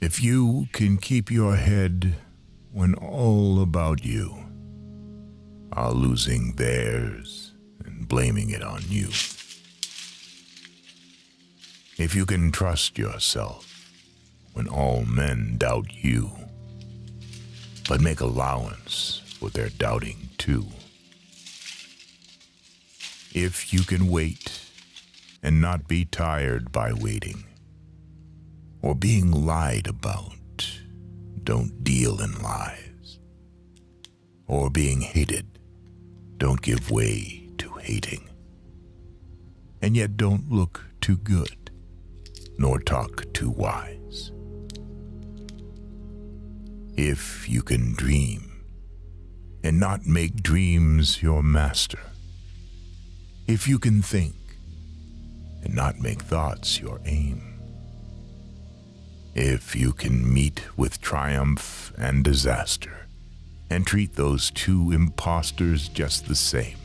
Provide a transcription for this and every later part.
If you can keep your head when all about you are losing theirs and blaming it on you. If you can trust yourself when all men doubt you, but make allowance for their doubting too. If you can wait and not be tired by waiting, or being lied about, don't deal in lies, or being hated, don't give way to hating, and yet don't look too good, nor talk too wise. If you can dream and not make dreams your master, if you can think and not make thoughts your aim, if you can meet with triumph and disaster and treat those two impostors just the same,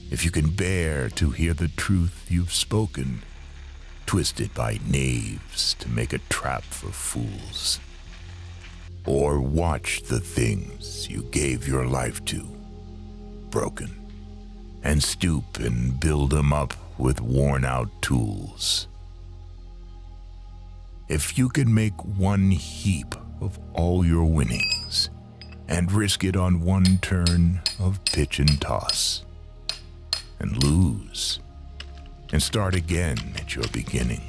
if you can bear to hear the truth you've spoken, twisted by knaves to make a trap for fools, or watch the things you gave your life to broken, and stoop and build 'em up with worn-out tools. If you can make one heap of all your winnings and risk it on one turn of pitch and toss, and lose, and start again at your beginning,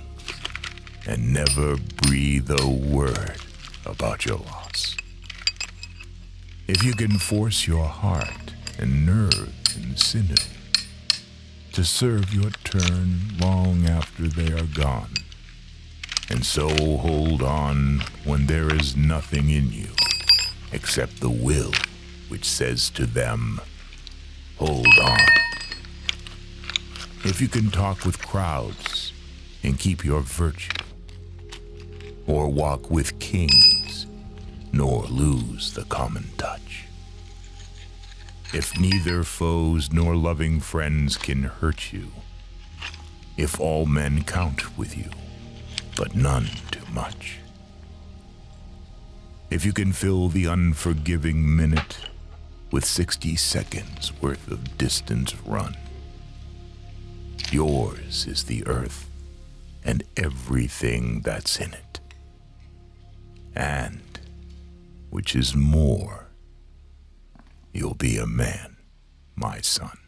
and never breathe a word about your loss. If you can force your heart and nerve and sinew to serve your turn long after they are gone, and so hold on when there is nothing in you except the will which says to them, hold on. If you can talk with crowds and keep your virtue, or walk with kings nor lose the common touch. If neither foes nor loving friends can hurt you, if all men count with you, but none too much. If you can fill the unforgiving minute with 60 seconds worth of distance run, yours is the earth and everything that's in it. And, which is more, you'll be a man, my son.